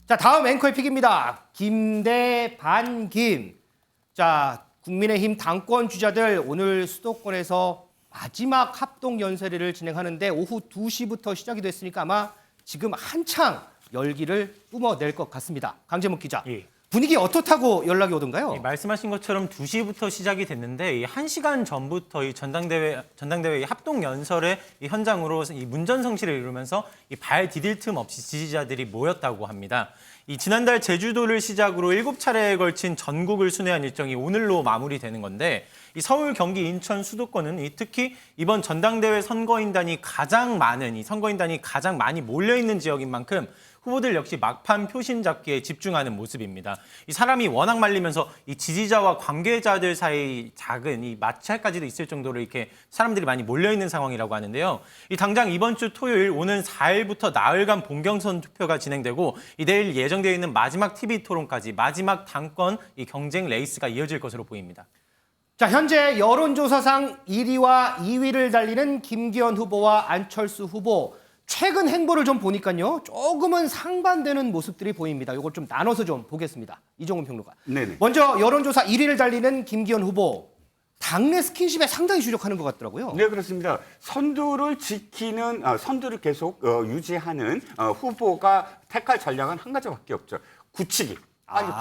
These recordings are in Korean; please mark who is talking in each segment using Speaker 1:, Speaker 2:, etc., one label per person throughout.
Speaker 1: 자, 다음 앵커의 픽입니다. 김 대 반김. 자, 국민의힘 당권 주자들 오늘 수도권에서 마지막 합동 연설회를 진행하는데 오후 2시부터 시작이 됐으니까 아마 지금 한창 열기를 뿜어낼 것 같습니다. 강재묵 기자.
Speaker 2: 예.
Speaker 1: 분위기 어떻다고 연락이 오던가요?
Speaker 2: 말씀하신 것처럼 2시부터 시작이 됐는데 1시간 전부터 이 전당대회 합동 연설의 이 현장으로 이 문전성시를 이루면서 이 발 디딜 틈 없이 지지자들이 모였다고 합니다. 이 지난달 제주도를 시작으로 7차례에 걸친 전국을 순회한 일정이 오늘로 마무리되는 건데 이 서울, 경기, 인천, 수도권은 특히 이번 전당대회 선거인단이 가장 많이 몰려 있는 지역인 만큼 후보들 역시 막판 표심 잡기에 집중하는 모습입니다. 이 사람이 워낙 말리면서 이 지지자와 관계자들 사이 작은 이 마찰까지도 있을 정도로 이렇게 사람들이 많이 몰려 있는 상황이라고 하는데요. 이 당장 이번 주 토요일 오는 4일부터 나흘간 본경선 투표가 진행되고 이 내일 예정되어 있는 마지막 TV 토론까지 마지막 당권 이 경쟁 레이스가 이어질 것으로 보입니다.
Speaker 1: 자, 현재 여론조사상 1위와 2위를 달리는 김기현 후보와 안철수 후보. 최근 행보를 좀 보니까요. 조금은 상반되는 모습들이 보입니다. 이걸 좀 나눠서 좀 보겠습니다. 이종훈 평론가.
Speaker 3: 네네.
Speaker 1: 먼저 여론조사 1위를 달리는 김기현 후보. 당내 스킨십에 상당히 주력하는 것 같더라고요.
Speaker 3: 네, 그렇습니다. 선두를 지키는, 선두를 계속 유지하는 후보가 택할 전략은 한 가지밖에 없죠. 굳히기.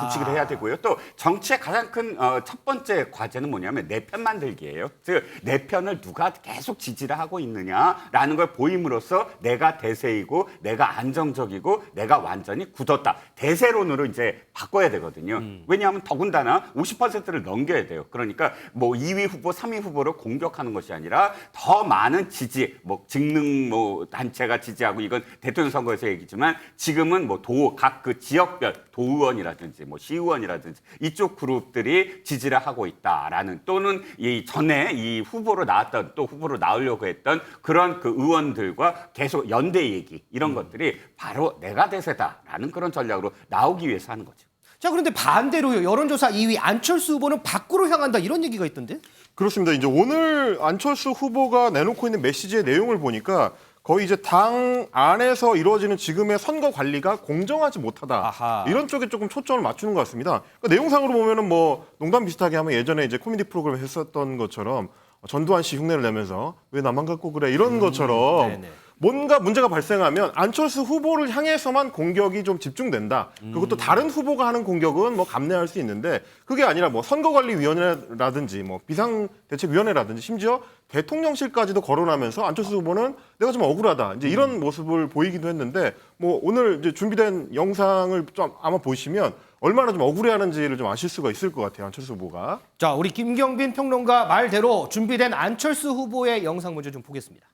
Speaker 3: 굳히기를 해야 되고요. 또 정치의 가장 큰 첫 번째 과제는 뭐냐면 내 편 만들기예요. 즉 내 편을 누가 계속 지지를 하고 있느냐라는 걸 보임으로써 내가 대세이고 내가 안정적이고 내가 완전히 굳었다. 대세론으로 이제 바꿔야 되거든요. 왜냐하면 더군다나 50%를 넘겨야 돼요. 그러니까 뭐 2위 후보, 3위 후보를 공격하는 것이 아니라 더 많은 지지, 뭐 직능 단체가 지지하고 이건 대통령 선거에서 얘기지만 지금은 뭐 각 그 지역별 도의원이라든지 뭐 시의원이라든지 이쪽 그룹들이 지지를 하고 있다라는 또는 이 전에 이 후보로 나왔던 또 후보로 나오려고 했던 그런 그 의원들과 계속 연대 얘기 이런 것들이 바로 내가 대세다라는 그런 전략으로 나오기 위해서 하는 거죠.
Speaker 1: 자, 그런데 반대로요. 여론조사 2위 안철수 후보는 밖으로 향한다 이런 얘기가 있던데?
Speaker 4: 그렇습니다. 이제 오늘 안철수 후보가 내놓고 있는 메시지의 내용을 보니까 거의 이제 당 안에서 이루어지는 지금의 선거 관리가 공정하지 못하다.
Speaker 1: 아하.
Speaker 4: 이런 쪽에 조금 초점을 맞추는 것 같습니다. 그러니까 내용상으로 보면은 뭐 농담 비슷하게 하면 예전에 이제 코미디 프로그램 했었던 것처럼 전두환 씨 흉내를 내면서 왜 나만 갖고 그래 이런 것처럼
Speaker 1: 네네.
Speaker 4: 뭔가 문제가 발생하면 안철수 후보를 향해서만 공격이 좀 집중된다. 그리고 또 다른 후보가 하는 공격은 뭐 감내할 수 있는데 그게 아니라 뭐 선거관리위원회라든지 뭐 비상대책위원회라든지 심지어 대통령실까지도 거론하면서 안철수 후보는 내가 좀 억울하다. 이제 이런 모습을 보이기도 했는데 뭐 오늘 이제 준비된 영상을 좀 아마 보시면 얼마나 좀 억울해하는지를 좀 아실 수가 있을 것 같아요. 안철수 후보가.
Speaker 1: 자, 우리 김경빈 평론가 말대로 준비된 안철수 후보의 영상 먼저 좀 보겠습니다.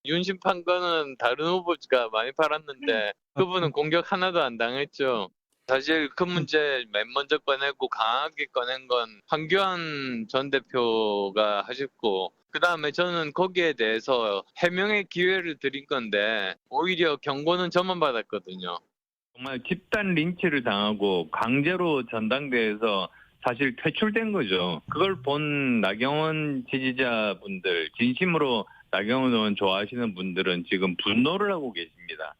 Speaker 5: 윤심 판거는 다른 후보가 많이 팔았는데 그분은 공격 하나도 안 당했죠. 사실 그 문제 맨 먼저 꺼내고 강하게 꺼낸 건 황교안 전 대표가 하셨고 그다음에 저는 거기에 대해서 해명의 기회를 드린 건데 오히려 경고는 저만 받았거든요.
Speaker 6: 정말 집단 린치를 당하고 강제로 전당대회에서 사실 퇴출된 거죠. 그걸 본 나경원 지지자분들, 진심으로 나경원 의원 좋아하시는 분들은 지금 분노를 하고 계십니다.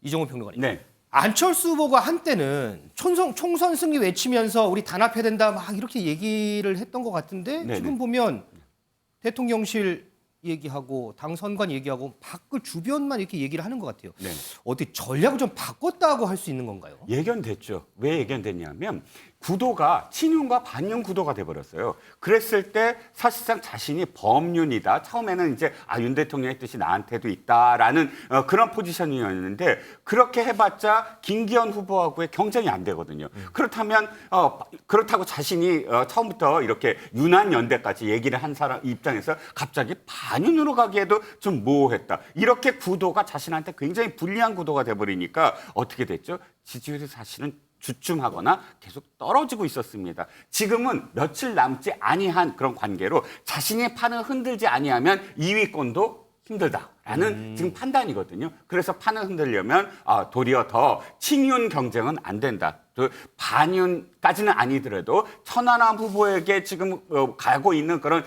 Speaker 1: 이종훈 평론가님.
Speaker 3: 네.
Speaker 1: 안철수 후보가 한때는 총선 승리 외치면서 우리 단합해야 된다 막 이렇게 얘기를 했던 것 같은데
Speaker 3: 네네.
Speaker 1: 지금 보면 대통령실 얘기하고 당 선관 얘기하고 밖을 주변만 이렇게 얘기를 하는 것 같아요.
Speaker 3: 네.
Speaker 1: 어떻게 전략을 좀 바꿨다고 할 수 있는 건가요?
Speaker 3: 예견됐죠. 왜 예견됐냐면 구도가 친윤과 반윤 구도가 돼버렸어요. 그랬을 때 사실상 자신이 범윤이다. 처음에는 이제 윤 대통령의 뜻이 나한테도 있다라는 그런 포지션이었는데 그렇게 해봤자 김기현 후보하고의 경쟁이 안 되거든요. 그렇다면 그렇다고 자신이 처음부터 이렇게 윤한 연대까지 얘기를 한 사람 입장에서 갑자기 반윤으로 가기에도 좀 모호했다. 이렇게 구도가 자신한테 굉장히 불리한 구도가 돼버리니까 어떻게 됐죠? 지지율이 사실은 주춤하거나 계속 떨어지고 있었습니다. 지금은 며칠 남지 아니한 그런 관계로 자신의 판을 흔들지 아니하면 2위권도 힘들다라는 지금 판단이거든요. 그래서 판을 흔들려면 도리어 더 친윤 경쟁은 안 된다. 반윤까지는 아니더라도 천하람 후보에게 지금 가고 있는 그런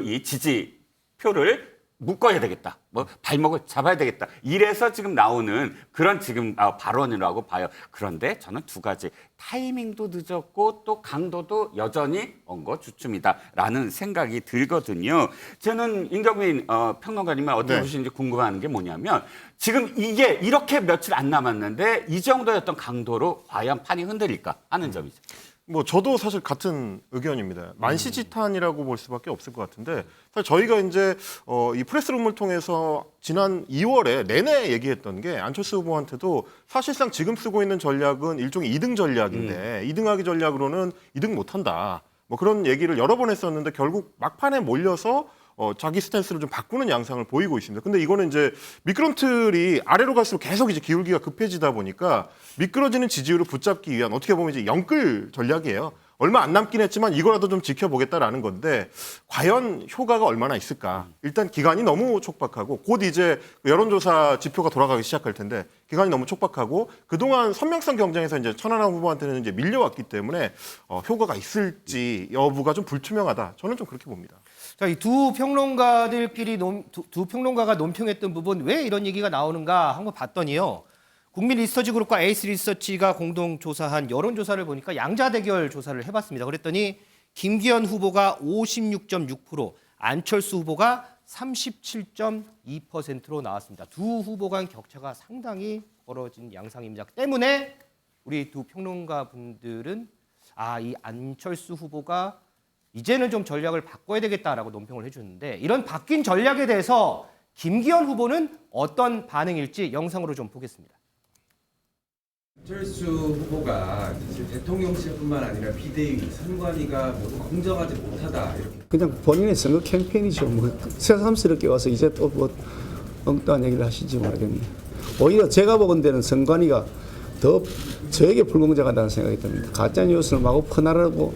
Speaker 3: 이 지지표를 묶어야 되겠다. 뭐 발목을 잡아야 되겠다. 이래서 지금 나오는 그런 지금 발언이라고 봐요. 그런데 저는 두 가지. 타이밍도 늦었고 또 강도도 여전히 엉거주춤이다라는 생각이 들거든요. 저는 임경민 평론가님은 어떻게
Speaker 4: 네.
Speaker 3: 보시는지 궁금한 게 뭐냐면 지금 이게 이렇게 며칠 안 남았는데 이 정도의 어떤 강도로 과연 판이 흔들릴까 하는 점이죠.
Speaker 4: 뭐 저도 사실 같은 의견입니다. 만시지탄이라고 볼 수밖에 없을 것 같은데 사실 저희가 이제 이 프레스룸을 통해서 지난 2월에 내내 얘기했던 게 안철수 후보한테도 사실상 지금 쓰고 있는 전략은 일종의 2등 전략인데 2등하기 전략으로는 2등 못한다. 뭐 그런 얘기를 여러 번 했었는데 결국 막판에 몰려서 자기 스탠스를 좀 바꾸는 양상을 보이고 있습니다. 근데 이거는 이제 미끄럼틀이 아래로 갈수록 계속 이제 기울기가 급해지다 보니까 미끄러지는 지지율을 붙잡기 위한 어떻게 보면 이제 영끌 전략이에요. 얼마 안 남긴 했지만 이거라도 좀 지켜보겠다라는 건데 과연 효과가 얼마나 있을까? 일단 기간이 너무 촉박하고 곧 이제 여론조사 지표가 돌아가기 시작할 텐데 기간이 너무 촉박하고 그동안 선명성 경쟁에서 이제 천하람 후보한테는 이제 밀려왔기 때문에 효과가 있을지 여부가 좀 불투명하다. 저는 좀 그렇게 봅니다.
Speaker 1: 자, 이 두 평론가들끼리 두 평론가가 논평했던 부분 왜 이런 얘기가 나오는가 한번 봤더니요. 국민 리서치 그룹과 에이스 리서치가 공동 조사한 여론조사를 보니까 양자 대결 조사를 해봤습니다. 그랬더니 김기현 후보가 56.6%, 안철수 후보가 37.2%로 나왔습니다. 두 후보 간 격차가 상당히 벌어진 양상입니다. 때문에 우리 두 평론가 분들은 이 안철수 후보가 이제는 좀 전략을 바꿔야 되겠다라고 논평을 해주는데 이런 바뀐 전략에 대해서 김기현 후보는 어떤 반응일지 영상으로 좀 보겠습니다.
Speaker 7: 안철수 후보가 사실 대통령실뿐만 아니라 비대위, 선관위가 모두 공정하지 못하다 이렇게.
Speaker 8: 그냥 본인의 선거 캠페인이죠. 뭐 새삼스럽게 와서 이제 또 뭐 엉뚱한 얘기를 하시지 모르겠네. 오히려 제가 보건 데는 선관위가 더 저에게 불공정하다는 생각이 듭니다. 가짜 뉴스를 마구 퍼나르고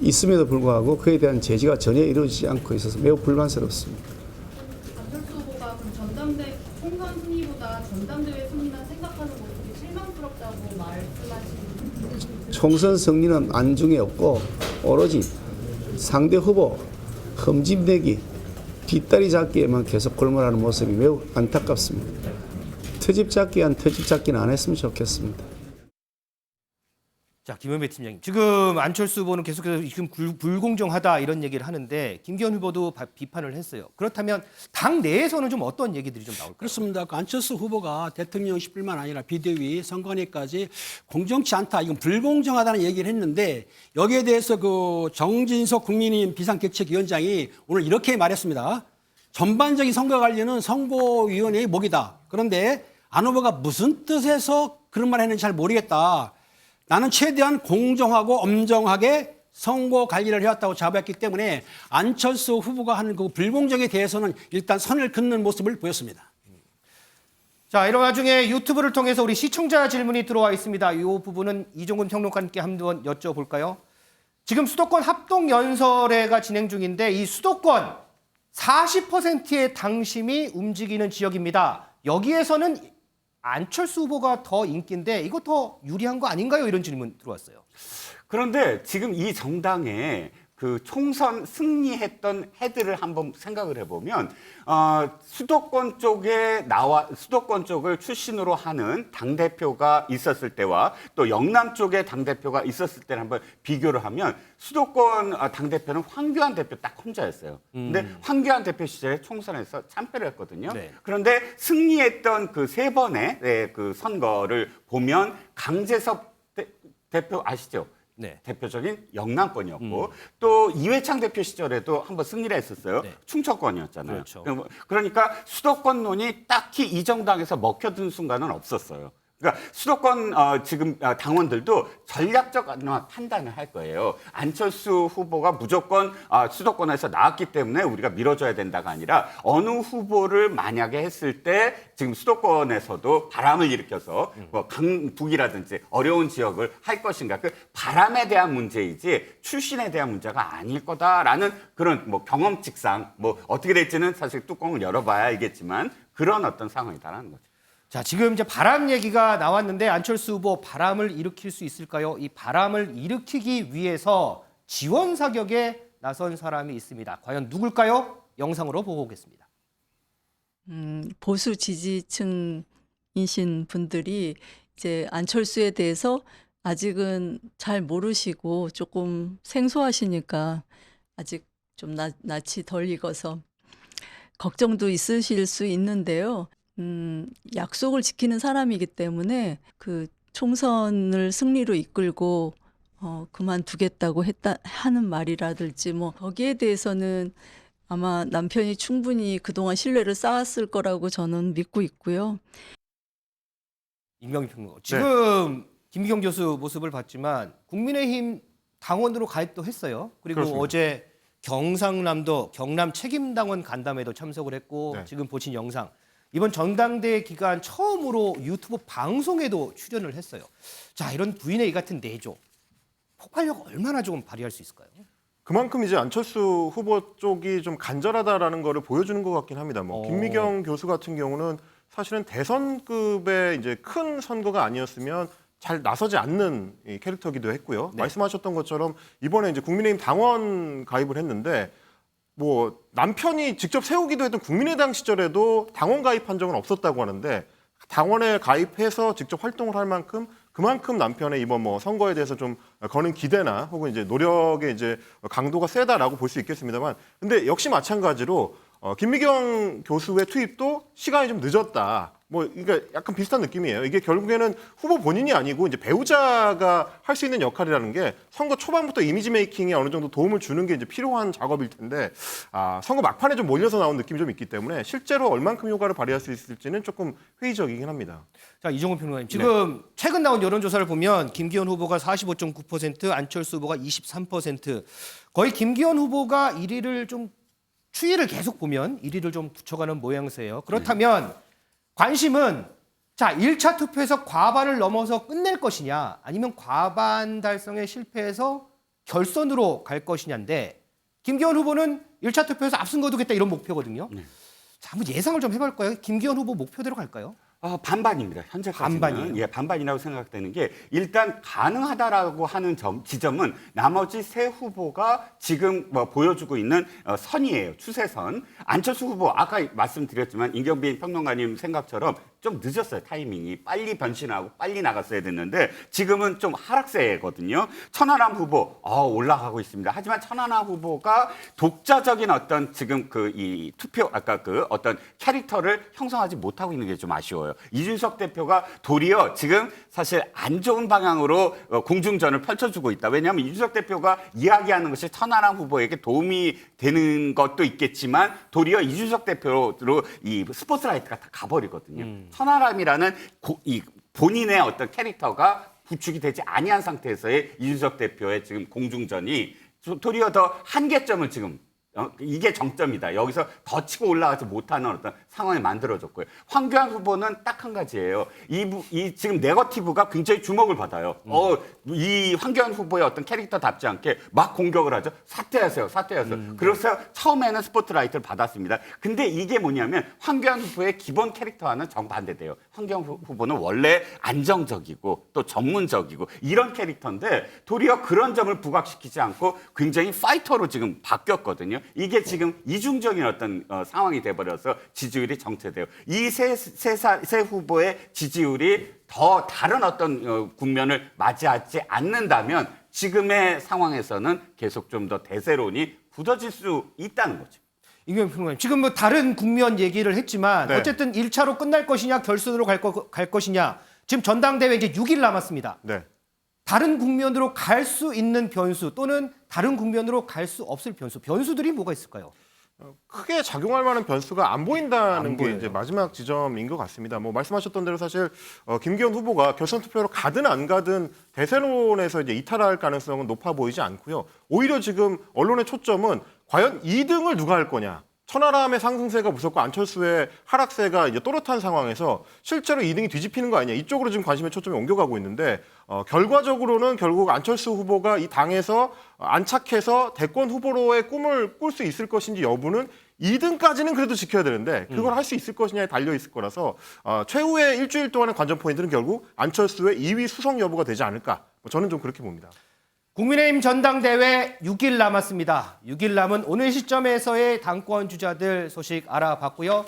Speaker 8: 있음에도 불구하고 그에 대한 제지가 전혀 이루어지지 않고 있어서 매우 불만스럽습니다.
Speaker 9: 안철수 후보가 그럼 총선 승리보다 전당대회 승리나 생각하는 모습이 실망스럽다고 말씀하시는
Speaker 8: 총선 승리는 안중에 없고 오로지 상대 후보 흠집내기, 뒷다리 잡기에만 계속 골몰하는 모습이 매우 안타깝습니다. 트집 잡기한 트집 잡기는 안 했으면 좋겠습니다.
Speaker 1: 자, 김현배 팀장님. 지금 안철수 후보는 계속해서 지금 불공정하다 이런 얘기를 하는데 김기현 후보도 비판을 했어요. 그렇다면 당 내에서는 좀 어떤 얘기들이 좀 나올까요?
Speaker 10: 그렇습니다. 그 안철수 후보가 대통령실뿐만 아니라 비대위, 선관위까지 공정치 않다, 이건 불공정하다는 얘기를 했는데 여기에 대해서 그 정진석 국민의힘 비상대책위원장이 오늘 이렇게 말했습니다. 전반적인 선거 관리는 선거위원회의 몫이다. 그런데 안 후보가 무슨 뜻에서 그런 말 했는지 잘 모르겠다. 나는 최대한 공정하고 엄정하게 선거 관리를 해왔다고 자부했기 때문에 안철수 후보가 하는 그 불공정에 대해서는 일단 선을 긋는 모습을 보였습니다.
Speaker 1: 자, 이런 와중에 유튜브를 통해서 우리 시청자 질문이 들어와 있습니다. 이 부분은 이종근 평론가님께 한번 여쭤볼까요? 지금 수도권 합동연설회가 진행 중인데 이 수도권 40%의 당심이 움직이는 지역입니다. 여기에서는 안철수 후보가 더 인기인데 이거 더 유리한 거 아닌가요? 이런 질문 들어왔어요.
Speaker 3: 그런데 지금 이 정당에 그 총선 승리했던 해들을 한번 생각을 해보면 수도권 쪽을 출신으로 하는 당 대표가 있었을 때와 또 영남 쪽에 당 대표가 있었을 때를 한번 비교를 하면 수도권 당 대표는 황교안 대표 딱 혼자였어요. 근데 황교안 대표 시절에 총선에서 참패를 했거든요.
Speaker 1: 네.
Speaker 3: 그런데 승리했던 그 세 번의 그 선거를 보면 강재섭 대표 아시죠?
Speaker 1: 네.
Speaker 3: 대표적인 영남권이었고 또 이회창 대표 시절에도 한번 승리를 했었어요.
Speaker 1: 네.
Speaker 3: 충청권이었잖아요.
Speaker 1: 그렇죠.
Speaker 3: 그러니까 수도권론이 딱히 이 정당에서 먹혀든 순간은 없었어요. 그러니까 수도권 지금 당원들도 전략적 판단을 할 거예요. 안철수 후보가 무조건 수도권에서 나왔기 때문에 우리가 밀어줘야 된다가 아니라 어느 후보를 만약에 했을 때 지금 수도권에서도 바람을 일으켜서 뭐 강북이라든지 어려운 지역을 할 것인가 그 바람에 대한 문제이지 출신에 대한 문제가 아닐 거다라는 그런 뭐 경험칙상 뭐 어떻게 될지는 사실 뚜껑을 열어봐야 알겠지만 그런 어떤 상황이다라는 거죠.
Speaker 1: 자, 지금 이제 바람 얘기가 나왔는데 안철수 후보 바람을 일으킬 수 있을까요? 이 바람을 일으키기 위해서 지원 사격에 나선 사람이 있습니다. 과연 누굴까요? 영상으로 보고 오겠습니다.
Speaker 11: 보수 지지층이신 분들이 이제 안철수에 대해서 아직은 잘 모르시고 조금 생소하시니까 아직 좀 낯이 덜 익어서 걱정도 있으실 수 있는데요. 약속을 지키는 사람이기 때문에 그 총선을 승리로 이끌고 그만두겠다고 하는 말이라든지 뭐 거기에 대해서는 아마 남편이 충분히 그동안 신뢰를 쌓았을 거라고 저는 믿고 있고요.
Speaker 1: 임명희 평론가. 지금 김기경 교수 모습을 봤지만 국민의힘 당원으로 가입도 했어요. 그리고
Speaker 4: 그렇습니다.
Speaker 1: 어제 경상남도 경남 책임당원 간담회도 참석을 했고
Speaker 4: 네.
Speaker 1: 지금 보신 영상 이번 전당대회 기간 처음으로 유튜브 방송에도 출연을 했어요. 자, 이런 부인의 이 같은 내조 폭발력 얼마나 조금 발휘할 수 있을까요?
Speaker 4: 그만큼 이제 안철수 후보 쪽이 좀 간절하다라는 거를 보여주는 것 같긴 합니다. 뭐 김미경 교수 같은 경우는 사실은 대선급의 이제 큰 선거가 아니었으면 잘 나서지 않는 이 캐릭터기도 했고요.
Speaker 1: 네.
Speaker 4: 말씀하셨던 것처럼 이번에 이제 국민의힘 당원 가입을 했는데 뭐 남편이 직접 세우기도 했던 국민의당 시절에도 당원 가입한 적은 없었다고 하는데 당원에 가입해서 직접 활동을 할 만큼 그만큼 남편의 이번 뭐 선거에 대해서 좀 거는 기대나 혹은 이제 노력의 이제 강도가 세다라고 볼 수 있겠습니다만 근데 역시 마찬가지로 김미경 교수의 투입도 시간이 좀 늦었다. 뭐 그러니까 약간 비슷한 느낌이에요. 이게 결국에는 후보 본인이 아니고 이제 배우자가 할 수 있는 역할이라는 게 선거 초반부터 이미지 메이킹에 어느 정도 도움을 주는 게 이제 필요한 작업일 텐데 선거 막판에 좀 몰려서 나온 느낌이 좀 있기 때문에 실제로 얼만큼 효과를 발휘할 수 있을지는 조금 회의적이긴 합니다.
Speaker 1: 자, 이종훈 평론가님. 지금 최근 나온 여론조사를 보면 김기현 후보가 45.9%, 안철수 후보가 23%. 거의 김기현 후보가 1위를 좀 추이를 계속 보면 1위를 좀 붙여가는 모양새예요. 그렇다면 관심은 자 1차 투표에서 과반을 넘어서 끝낼 것이냐 아니면 과반 달성에 실패해서 결선으로 갈 것이냐인데 김기현 후보는 1차 투표에서 앞선 거두겠다 이런 목표거든요. 자, 한번 예상을 좀 해볼까요? 김기현 후보 목표대로 갈까요?
Speaker 3: 반반입니다. 현재까지는.
Speaker 1: 반반이에요?
Speaker 3: 예, 반반이라고 생각되는 게 일단 가능하다라고 하는 지점은 나머지 세 후보가 지금 뭐 보여주고 있는 선이에요. 추세선. 안철수 후보 아까 말씀드렸지만 임경빈 평론가님 생각처럼 좀 늦었어요. 타이밍이. 빨리 변신하고 빨리 나갔어야 됐는데 지금은 좀 하락세거든요. 천하람 후보 올라가고 있습니다. 하지만 천하람 후보가 독자적인 어떤 지금 이 투표 아까 그 어떤 캐릭터를 형성하지 못하고 있는 게 좀 아쉬워요. 이준석 대표가 도리어 지금 사실 안 좋은 방향으로 공중전을 펼쳐주고 있다. 왜냐하면 이준석 대표가 이야기하는 것이 천하람 후보에게 도움이 되는 것도 있겠지만 도리어 이준석 대표로 이 스포트라이트가 다 가버리거든요. 천하람이라는 이 본인의 어떤 캐릭터가 구축이 되지 아니한 상태에서의 이준석 대표의 지금 공중전이 도리어 더 한계점을 지금 이게 정점이다. 여기서 더 치고 올라가지 못하는 어떤 상황이 만들어졌고요. 황교안 후보는 딱 한 가지예요. 이 지금 네거티브가 굉장히 주목을 받아요. 이 황교안 후보의 어떤 캐릭터답지 않게 막 공격을 하죠. 사퇴하세요. 그래서 처음에는 스포트라이트를 받았습니다. 근데 이게 뭐냐면 황교안 후보의 기본 캐릭터와는 정반대돼요. 황교안 후보는 원래 안정적이고 또 전문적이고 이런 캐릭터인데 도리어 그런 점을 부각시키지 않고 굉장히 파이터로 지금 바뀌었거든요. 이게 지금 이중적인 어떤 상황이 돼버려서 지지율이 정체돼요. 이 세 후보의 지지율이 더 다른 어떤 국면을 맞이하지 않는다면 지금의 상황에서는 계속 좀 더 대세론이 굳어질 수 있다는 거죠.
Speaker 1: 임경빈 평론가님, 지금 뭐 다른 국면 얘기를 했지만
Speaker 4: 네.
Speaker 1: 어쨌든 1차로 끝날 것이냐 결선으로 갈 것이냐 지금 전당대회 이제 6일 남았습니다.
Speaker 4: 네.
Speaker 1: 다른 국면으로 갈 수 있는 변수 또는 다른 국면으로 갈 수 없을 변수들이 뭐가 있을까요?
Speaker 4: 크게 작용할 만한 변수가 안 보인다는
Speaker 1: 안
Speaker 4: 게
Speaker 1: 보여요.
Speaker 4: 이제 마지막 지점인 것 같습니다. 뭐 말씀하셨던 대로 사실 김기현 후보가 결선 투표로 가든 안 가든 대세론에서 이제 이탈할 가능성은 높아 보이지 않고요. 오히려 지금 언론의 초점은 과연 2등을 누가 할 거냐. 천하람의 상승세가 무섭고 안철수의 하락세가 이제 또렷한 상황에서 실제로 2등이 뒤집히는 거 아니냐 이쪽으로 지금 관심의 초점이 옮겨가고 있는데 결과적으로는 결국 안철수 후보가 이 당에서 안착해서 대권 후보로의 꿈을 꿀 수 있을 것인지 여부는 2등까지는 그래도 지켜야 되는데 그걸 할 수 있을 것이냐에 달려 있을 거라서 최후의 일주일 동안의 관전 포인트는 결국 안철수의 2위 수성 여부가 되지 않을까 저는 좀 그렇게 봅니다.
Speaker 1: 국민의힘 전당대회 6일 남았습니다. 6일 남은 오늘 시점에서의 당권 주자들 소식 알아봤고요.